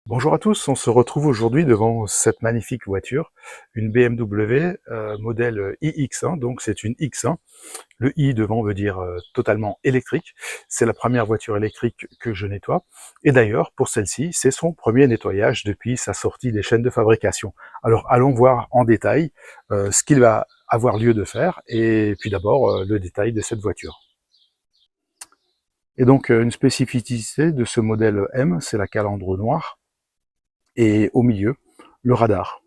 Bonjour à tous, on se retrouve aujourd'hui devant cette magnifique voiture, une BMW modèle iX1, donc c'est une X1. Le i devant veut dire totalement électrique. C'est la première voiture électrique que je nettoie. Et d'ailleurs, pour celle-ci, c'est son premier nettoyage depuis sa sortie des chaînes de fabrication. Alors allons voir en détail ce qu'il va avoir lieu de faire, et puis d'abord le détail de cette voiture. Et donc une spécificité de ce modèle M, c'est la calandre noire. Et au milieu, le radar.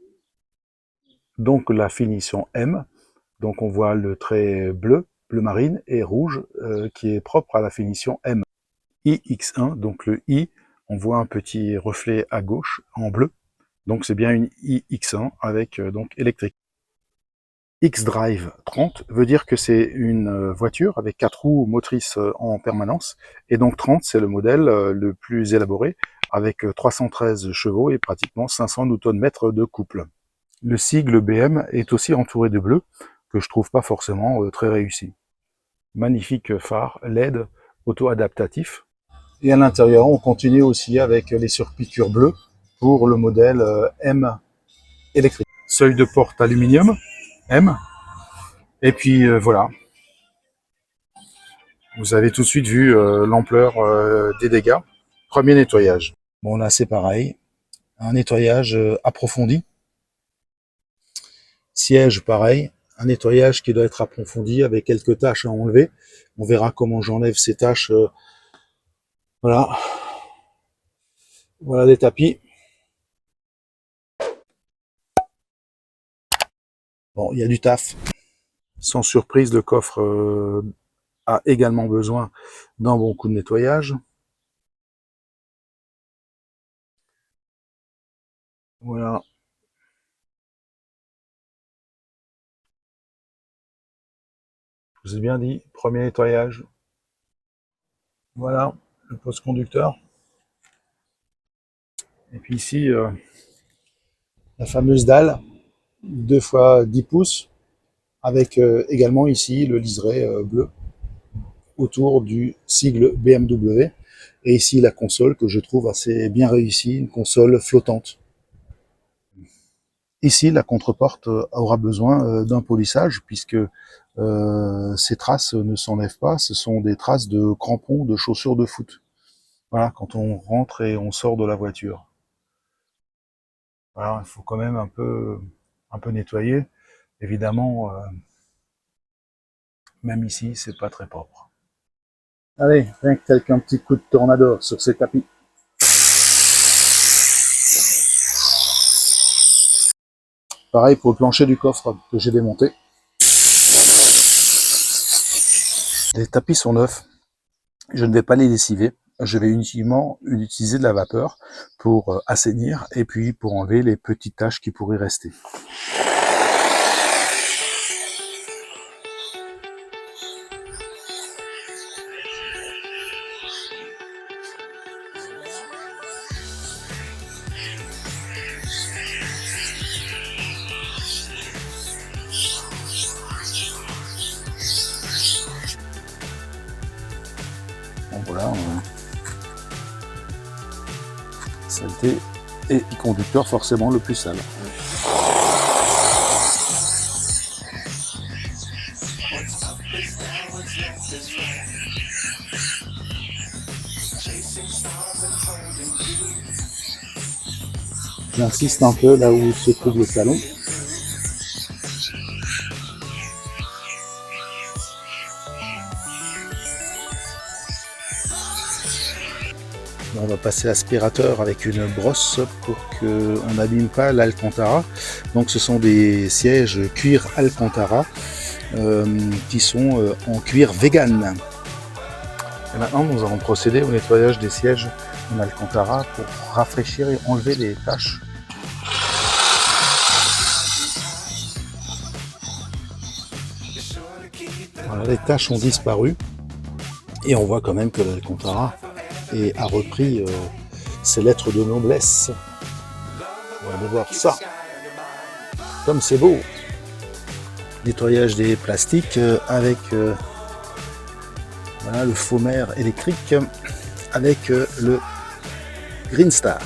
Donc la finition M, donc on voit le trait bleu, bleu marine, et rouge, qui est propre à la finition M. iX1, donc le I, on voit un petit reflet à gauche en bleu, donc c'est bien une iX1 avec donc électrique. X-Drive 30 veut dire que c'est une voiture avec 4 roues motrices en permanence, et donc 30 c'est le modèle le plus élaboré, avec 313 chevaux et pratiquement 500 Nm de couple. Le sigle BM est aussi entouré de bleu, que je trouve pas forcément très réussi. Magnifique phare LED auto-adaptatif. Et à l'intérieur, on continue aussi avec les surpiqûres bleues pour le modèle M électrique. Seuil de porte aluminium M. Et puis voilà, vous avez tout de suite vu l'ampleur des dégâts. Premier nettoyage. Bon là c'est pareil, un nettoyage approfondi. Siège pareil, un nettoyage qui doit être approfondi avec quelques tâches à enlever. On verra comment j'enlève ces tâches. Voilà. Voilà des tapis. Bon, il y a du taf. Sans surprise, le coffre a également besoin d'un bon coup de nettoyage. Voilà. Je vous ai bien dit, premier nettoyage. Voilà, le poste conducteur. Et puis ici, la fameuse dalle, 2 fois 10 pouces, avec également ici le liseré bleu autour du sigle BMW. Et ici la console que je trouve assez bien réussie, une console flottante. Ici, la contreporte aura besoin d'un polissage puisque ces traces ne s'enlèvent pas, ce sont des traces de crampons, de chaussures de foot. Voilà, quand on rentre et on sort de la voiture. Voilà, il faut quand même un peu nettoyer. Évidemment, même ici, c'est pas très propre. Allez, rien que tel qu'un petit coup de tornado sur ces tapis. Pareil pour le plancher du coffre que j'ai démonté. Les tapis sont neufs. Je ne vais pas les lessiver. Je vais uniquement utiliser de la vapeur pour assainir et puis pour enlever les petites taches qui pourraient rester. Bon voilà, saleté et conducteur forcément le plus sale. J'insiste un peu là où se trouve le salon. On va passer l'aspirateur avec une brosse pour qu'on n'abîme pas l'Alcantara. Donc ce sont des sièges cuir Alcantara qui sont en cuir vegan. Et maintenant nous allons procéder au nettoyage des sièges en Alcantara pour rafraîchir et enlever les taches. Voilà, les taches ont disparu et on voit quand même que l'Alcantara a repris ses lettres de noblesse. On va voir ça. Comme c'est beau. Nettoyage des plastiques avec voilà, le faux mer électrique avec le Green Star.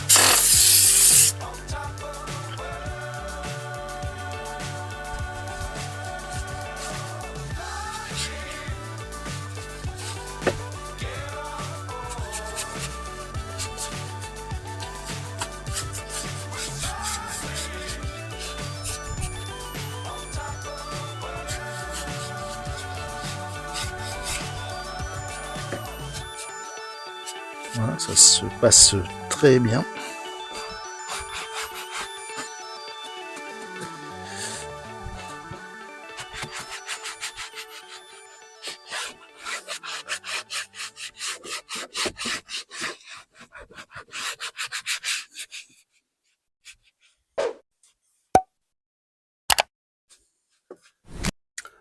Voilà, ça se passe très bien.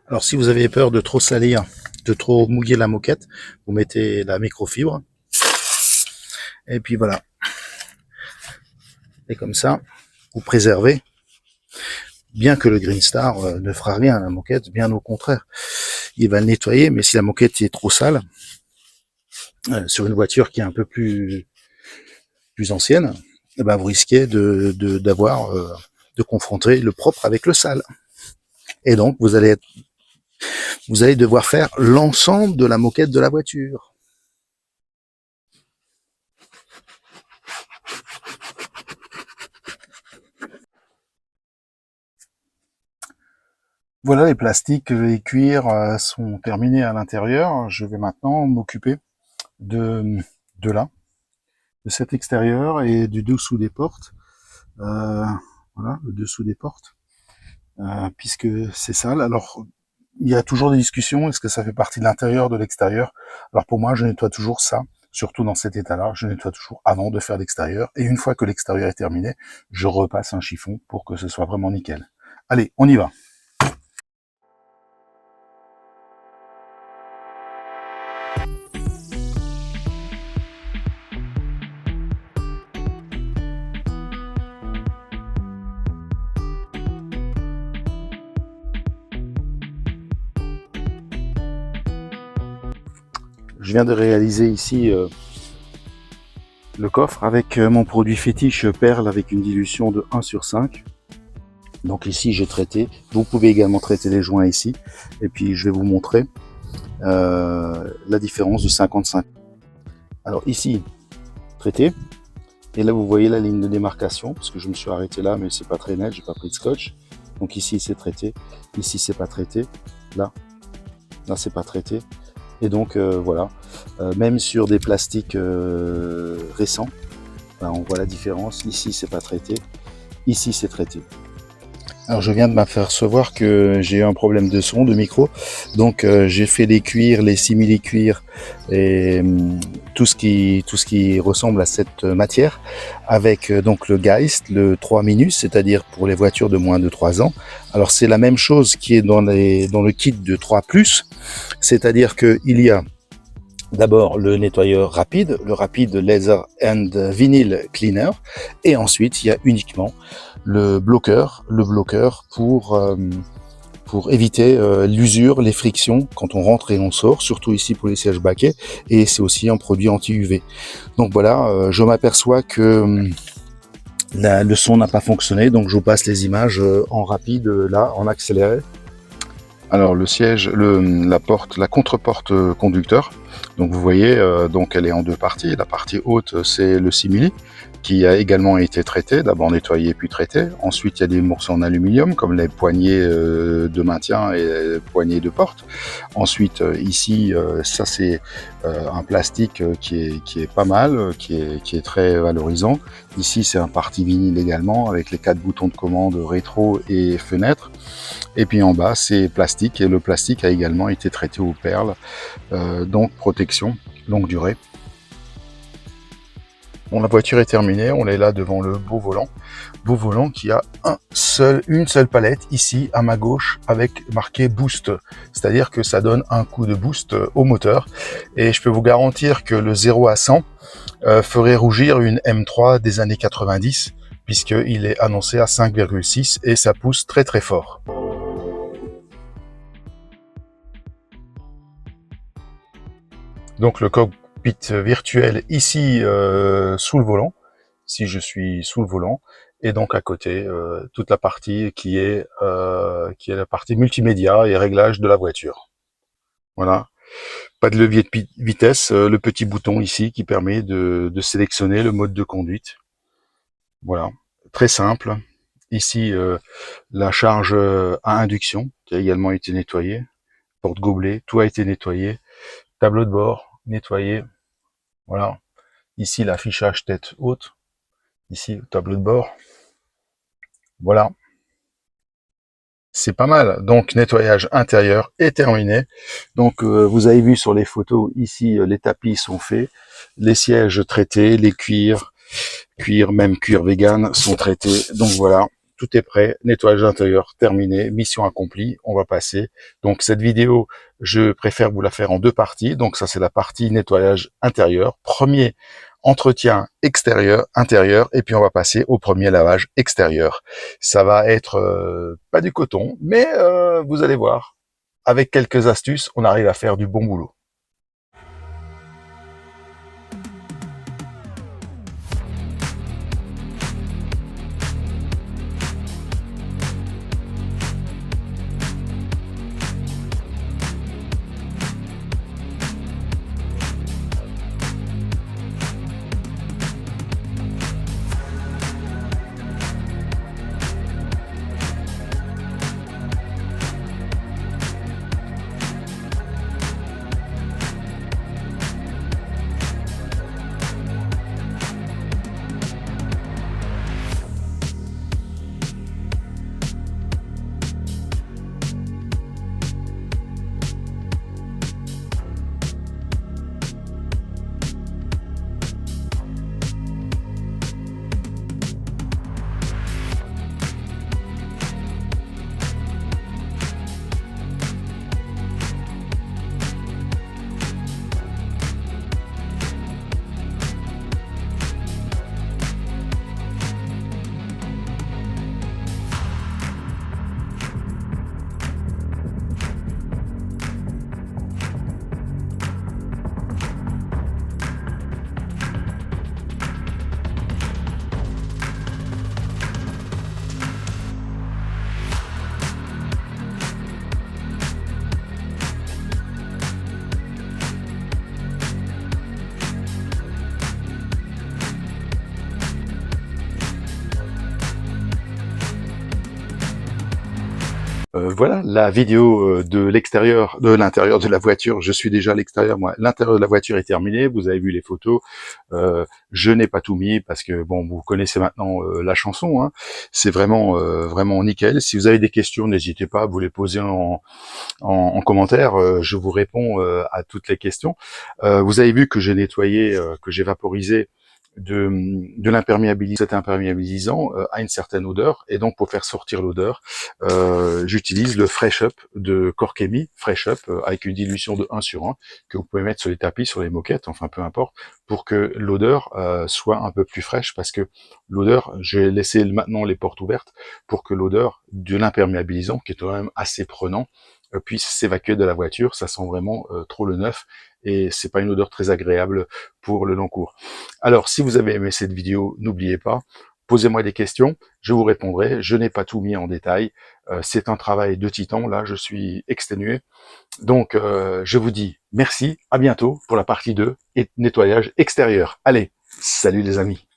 Alors si vous avez peur de trop salir, de trop mouiller la moquette, vous mettez la microfibre. Et puis voilà. Et comme ça, vous préservez. Bien que le Green Star ne fera rien à la moquette, bien au contraire. Il va le nettoyer, mais si la moquette est trop sale, sur une voiture qui est un peu plus ancienne, eh ben vous risquez de confronter le propre avec le sale. Et donc vous allez devoir faire l'ensemble de la moquette de la voiture. Voilà, les plastiques et les cuirs sont terminés à l'intérieur. Je vais maintenant m'occuper de, de là, de cet extérieur et du dessous des portes. Voilà, le dessous des portes, puisque c'est sale. Alors, il y a toujours des discussions, est-ce que ça fait partie de l'intérieur, de l'extérieur? Alors pour moi, je nettoie toujours ça, surtout dans cet état-là, je nettoie toujours avant de faire l'extérieur, et une fois que l'extérieur est terminé, je repasse un chiffon pour que ce soit vraiment nickel. Allez, on y va. Je viens de réaliser ici le coffre avec mon produit fétiche perle avec une dilution de 1/5. Donc ici j'ai traité, vous pouvez également traiter les joints ici, et puis je vais vous montrer la différence du 55. Alors ici, traité, et là vous voyez la ligne de démarcation, parce que je me suis arrêté là, mais c'est pas très net, j'ai pas pris de scotch. Donc ici c'est traité, ici c'est pas traité, là c'est pas traité. Et donc voilà, même sur des plastiques récents, on voit la différence. Ici c'est pas traité, ici c'est traité. Alors je viens de m'apercevoir que j'ai eu un problème de son, de micro, donc j'ai fait les cuirs, les simili-cuirs et tout ce qui ressemble à cette matière avec donc le Geist, le 3 Minus, c'est-à-dire pour les voitures de moins de 3 ans. Alors c'est la même chose qui est dans le kit de 3 Plus, c'est-à-dire qu'il y a d'abord le nettoyeur rapide, le rapide Laser and Vinyl Cleaner, et ensuite il y a uniquement le bloqueur pour éviter l'usure, les frictions quand on rentre et on sort, surtout ici pour les sièges baquets, et c'est aussi un produit anti-UV. Donc voilà, je m'aperçois que le son n'a pas fonctionné, donc je vous passe les images en rapide, là, en accéléré. Alors le siège, la porte, la contre-porte conducteur, donc vous voyez, donc elle est en deux parties. La partie haute, c'est le simili qui a également été traité, d'abord nettoyé puis traité. Ensuite, il y a des morceaux en aluminium comme les poignées de maintien et les poignées de porte. Ensuite, ici, ça c'est un plastique qui est pas mal, qui est très valorisant. Ici, c'est un parti vinyle également avec les 4 boutons de commande rétro et fenêtre. Et puis en bas, c'est plastique, et le plastique a également été traité aux perles, donc protection longue durée. Bon, la voiture est terminée, on est là devant le beau volant qui a une seule palette ici à ma gauche avec marqué boost, c'est-à-dire que ça donne un coup de boost au moteur, et je peux vous garantir que le 0 à 100 ferait rougir une M3 des années 90, puisqu'il est annoncé à 5,6 et ça pousse très très fort. Donc le cockpit virtuel ici sous le volant, si je suis sous le volant, et donc à côté toute la partie qui est la partie multimédia et réglage de la voiture. Voilà, pas de levier de vitesse, le petit bouton ici qui permet de sélectionner le mode de conduite. Voilà, très simple. Ici la charge à induction qui a également été nettoyée, porte-gobelet, tout a été nettoyé, tableau de bord nettoyé. Voilà, ici l'affichage tête haute, ici le tableau de bord. Voilà, c'est pas mal. Donc nettoyage intérieur est terminé. Donc vous avez vu sur les photos ici, les tapis sont faits, les sièges traités, les cuirs, même cuir vegan sont traités. Donc voilà, tout est prêt, nettoyage intérieur terminé, mission accomplie, on va passer. Donc cette vidéo, je préfère vous la faire en deux parties. Donc ça c'est la partie nettoyage intérieur, premier entretien extérieur, intérieur, et puis on va passer au premier lavage extérieur. Ça va être pas du coton, mais vous allez voir, avec quelques astuces, on arrive à faire du bon boulot. Voilà la vidéo de l'extérieur, de l'intérieur de la voiture. Je suis déjà à l'extérieur, moi. L'intérieur de la voiture est terminé. Vous avez vu les photos. Je n'ai pas tout mis parce que bon, vous connaissez maintenant la chanson. Hein. C'est vraiment vraiment nickel. Si vous avez des questions, n'hésitez pas à vous les poser en commentaire. Je vous réponds à toutes les questions. Vous avez vu que j'ai nettoyé, que j'ai vaporisé de l'imperméabilisant. Cet imperméabilisant a une certaine odeur, et donc pour faire sortir l'odeur, j'utilise le Fresh Up de Corkemi, Fresh Up avec une dilution de 1/1 que vous pouvez mettre sur les tapis, sur les moquettes, enfin peu importe, pour que l'odeur soit un peu plus fraîche, parce que l'odeur, j'ai laissé maintenant les portes ouvertes pour que l'odeur de l'imperméabilisant, qui est quand même assez prenant, puisse s'évacuer de la voiture. Ça sent vraiment trop le neuf, et c'est pas une odeur très agréable pour le long cours. Alors, si vous avez aimé cette vidéo, n'oubliez pas, posez-moi des questions, je vous répondrai. Je n'ai pas tout mis en détail. C'est un travail de titan, là, je suis exténué. Donc, je vous dis merci, à bientôt pour la partie 2 et nettoyage extérieur. Allez, salut les amis.